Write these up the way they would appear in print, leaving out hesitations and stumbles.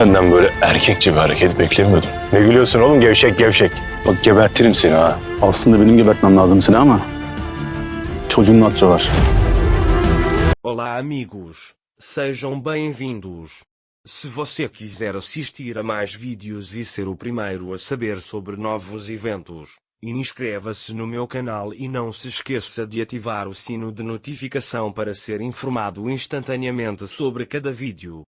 Senden böyle erkekçe bir hareket beklemiyordum. Ne gülüyorsun oğlum, gevşek gevşek. Bak gebertirim seni ha. Aslında benim gebertmem lazım seni ama çocuğun hatırı var. Olá, amigos. Sejam bem-vindos. Se você quiser assistir a mais vídeos e ser o primeiro a saber sobre novos eventos, inscreva-se no meu canal e não se esqueça de ativar o sino de notificação para ser informado instantaneamente sobre cada vídeo.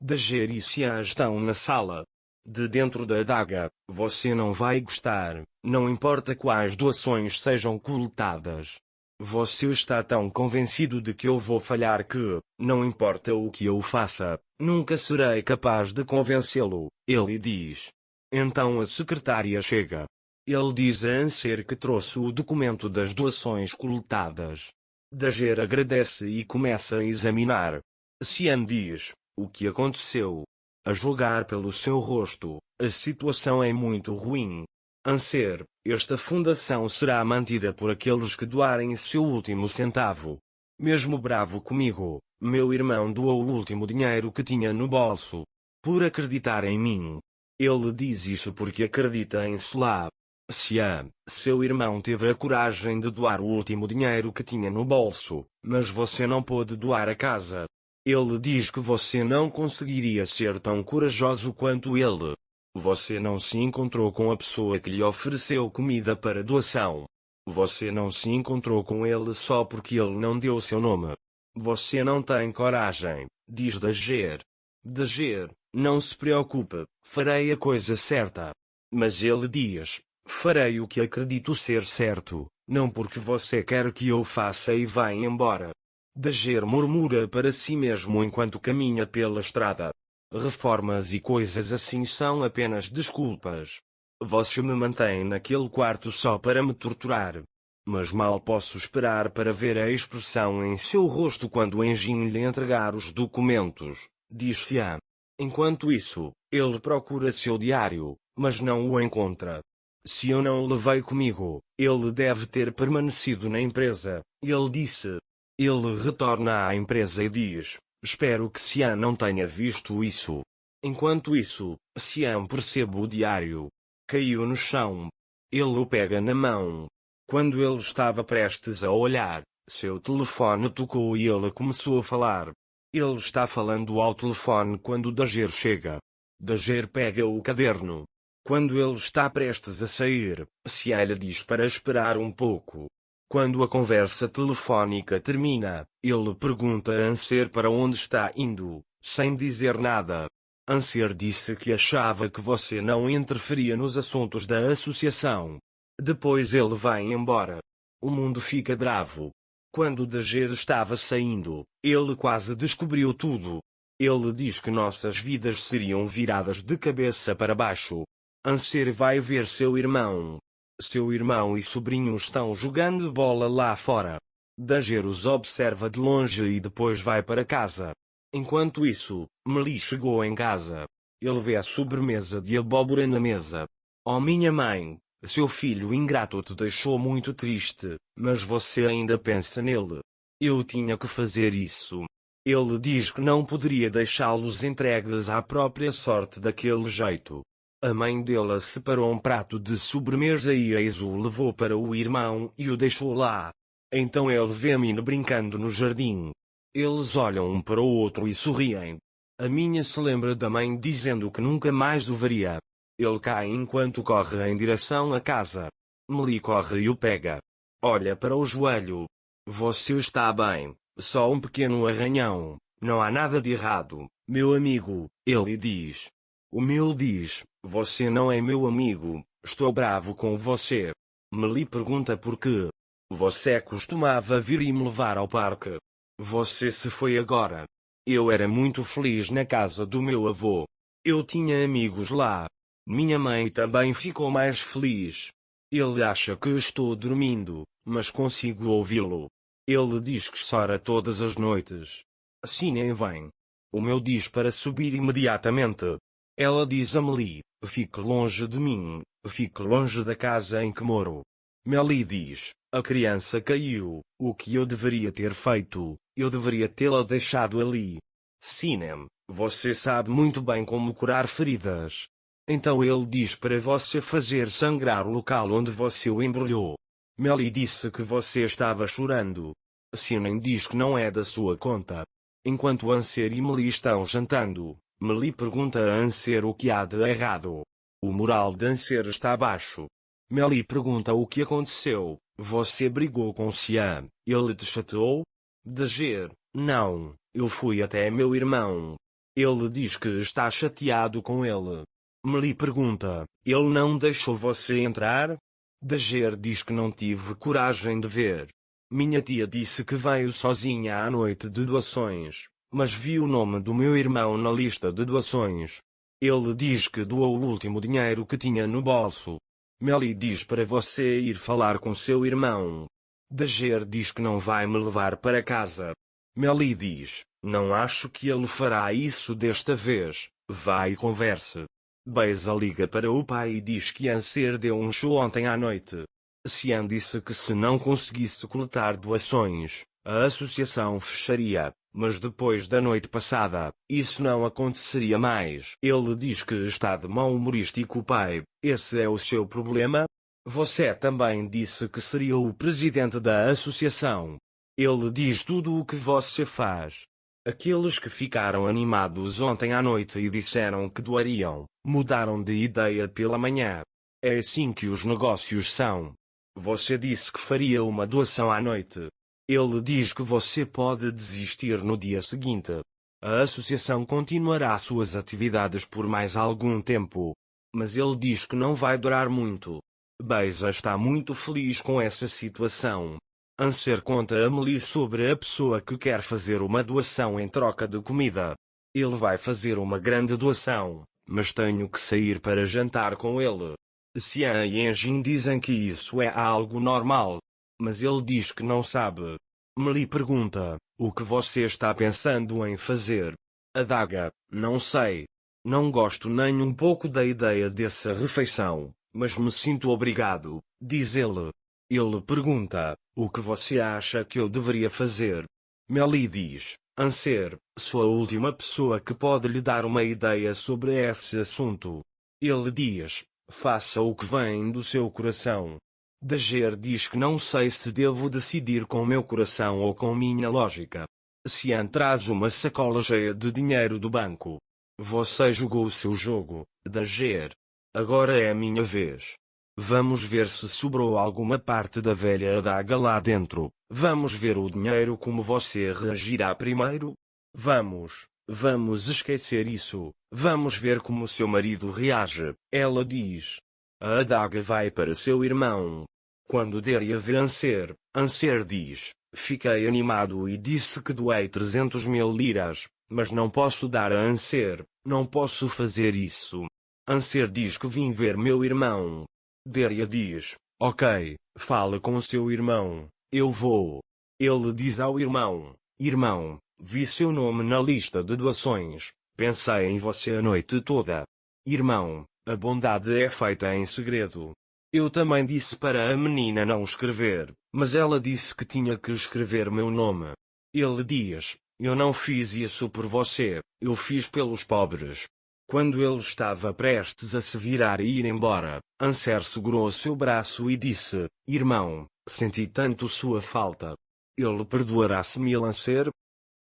Dager e Cian estão na sala. De dentro da adaga, você não vai gostar, não importa quais doações sejam coletadas. Você está tão convencido de que eu vou falhar que, não importa o que eu faça, nunca serei capaz de convencê-lo, ele diz. Então a secretária chega. Ele diz a Anser que trouxe o documento das doações coletadas. Dager agradece e começa a examinar. Cian diz: o que aconteceu? A julgar pelo seu rosto, a situação é muito ruim. Anser, esta fundação será mantida por aqueles que doarem seu último centavo. Mesmo bravo comigo, meu irmão doou o último dinheiro que tinha no bolso. Por acreditar em mim. Ele diz isso porque acredita em Solá. Cian, seu irmão teve a coragem de doar o último dinheiro que tinha no bolso, mas você não pôde doar a casa. Ele diz que você não conseguiria ser tão corajoso quanto ele. Você não se encontrou com a pessoa que lhe ofereceu comida para doação. Você não se encontrou com ele só porque ele não deu seu nome. Você não tem coragem, diz Dager. Dager, não se preocupe, farei a coisa certa. Mas ele diz: farei o que acredito ser certo, não porque você quer que eu faça e vá embora. Dager murmura para si mesmo enquanto caminha pela estrada. Reformas e coisas assim são apenas desculpas. Você me mantém naquele quarto só para me torturar. Mas mal posso esperar para ver a expressão em seu rosto quando Engin lhe entregar os documentos, diz Cian. Enquanto isso, ele procura seu diário, mas não o encontra. Se eu não o levei comigo, ele deve ter permanecido na empresa, ele disse. Ele retorna à empresa e diz: espero que Cian não tenha visto isso. Enquanto isso, Cian percebe o diário. Caiu no chão. Ele o pega na mão. Quando ele estava prestes a olhar, seu telefone tocou e ele começou a falar. Ele está falando ao telefone quando Dager chega. Dager pega o caderno. Quando ele está prestes a sair, Cian lhe diz para esperar um pouco. Quando a conversa telefônica termina, ele pergunta a Anser para onde está indo, sem dizer nada. Anser disse que achava que você não interferia nos assuntos da associação. Depois ele vai embora. O mundo fica bravo. Quando Dager estava saindo, ele quase descobriu tudo. Ele diz que nossas vidas seriam viradas de cabeça para baixo. Anser vai ver seu irmão. Seu irmão e sobrinho estão jogando bola lá fora. Dager os observa de longe e depois vai para casa. Enquanto isso, Meli chegou em casa. Ele vê a sobremesa de abóbora na mesa. Oh minha mãe, seu filho ingrato te deixou muito triste, mas você ainda pensa nele. Eu tinha que fazer isso. Ele diz que não poderia deixá-los entregues à própria sorte daquele jeito. A mãe dela separou um prato de sobremesa e o levou para o irmão e o deixou lá. Então ele vê Mina brincando no jardim. Eles olham um para o outro e sorriem. A minha se lembra da mãe dizendo que nunca mais o veria. Ele cai enquanto corre em direção à casa. Meli corre e o pega. Olha para o joelho. Você está bem, só um pequeno arranhão. Não há nada de errado, meu amigo, ele diz. O Mel diz: você não é meu amigo, estou bravo com você. Meli pergunta por quê. Você costumava vir e me levar ao parque. Você se foi agora. Eu era muito feliz na casa do meu avô. Eu tinha amigos lá. Minha mãe também ficou mais feliz. Ele acha que estou dormindo, mas consigo ouvi-lo. Ele diz que chora todas as noites. Assim nem vem. O meu diz para subir imediatamente. Ela diz a Meli: fique longe de mim, fique longe da casa em que moro. Meli diz: a criança caiu, o que eu deveria ter feito, eu deveria tê-la deixado ali. Sinem, você sabe muito bem como curar feridas. Então ele diz para você fazer sangrar o local onde você o embrulhou. Melly disse que você estava chorando. Sinem diz que não é da sua conta. Enquanto Anser e Melly estão jantando, Melly pergunta a Anser o que há de errado. O moral de Anser está baixo. Melly pergunta o que aconteceu. Você brigou com Xian, ele te chateou? Dager, não, eu fui até meu irmão. Ele diz que está chateado com ele. Melly pergunta, ele não deixou você entrar? Dager diz que não tive coragem de ver. Minha tia disse que veio sozinha à noite de doações, mas vi o nome do meu irmão na lista de doações. Ele diz que doou o último dinheiro que tinha no bolso. Melly diz para você ir falar com seu irmão. Dager diz que não vai me levar para casa. Melly diz, não acho que ele fará isso desta vez, vai e converse. Beisa liga para o pai e diz que Anser deu um show ontem à noite. Xian disse que se não conseguisse coletar doações, a associação fecharia, mas depois da noite passada, isso não aconteceria mais. Ele diz que está de mau humorístico o pai, esse é o seu problema? Você também disse que seria o presidente da associação. Ele diz tudo o que você faz. Aqueles que ficaram animados ontem à noite e disseram que doariam, mudaram de ideia pela manhã. É assim que os negócios são. Você disse que faria uma doação à noite. Ele diz que você pode desistir no dia seguinte. A associação continuará suas atividades por mais algum tempo. Mas ele diz que não vai durar muito. Beisa está muito feliz com essa situação. Anser conta a Melly sobre a pessoa que quer fazer uma doação em troca de comida. Ele vai fazer uma grande doação, mas tenho que sair para jantar com ele. Xian e Enjin dizem que isso é algo normal, mas ele diz que não sabe. Melly pergunta, o que você está pensando em fazer? Adaga, não sei. Não gosto nem um pouco da ideia dessa refeição, mas me sinto obrigado, diz ele. Ele pergunta, o que você acha que eu deveria fazer? Melly diz, Anser, sou a última pessoa que pode lhe dar uma ideia sobre esse assunto. Ele diz, faça o que vem do seu coração. Dager diz que não sei se devo decidir com meu coração ou com minha lógica. Xian traz uma sacola cheia de dinheiro do banco. Você jogou o seu jogo, Dager. Agora é a minha vez. Vamos ver se sobrou alguma parte da velha adaga lá dentro. Vamos ver o dinheiro como você reagirá primeiro. Vamos esquecer isso. Vamos ver como seu marido reage. Ela diz. A adaga vai para seu irmão. Quando Daria vê Anser, Anser diz, fiquei animado e disse que doei 300 mil liras, mas não posso dar a Anser, não posso fazer isso. Anser diz que vim ver meu irmão. Daria diz, ok, fale com seu irmão, eu vou. Ele diz ao irmão, irmão, vi seu nome na lista de doações, pensei em você a noite toda. Irmão, a bondade é feita em segredo. Eu também disse para a menina não escrever, mas ela disse que tinha que escrever meu nome. Ele diz, eu não fiz isso por você, eu fiz pelos pobres. Quando ele estava prestes a se virar e ir embora, Anser segurou seu braço e disse, irmão, senti tanto sua falta. Ele perdoará-se me Anser?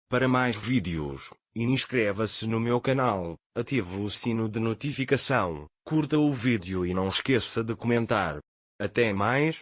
Para mais vídeos, inscreva-se no meu canal, ative o sino de notificação, curta o vídeo e não esqueça de comentar. Até mais.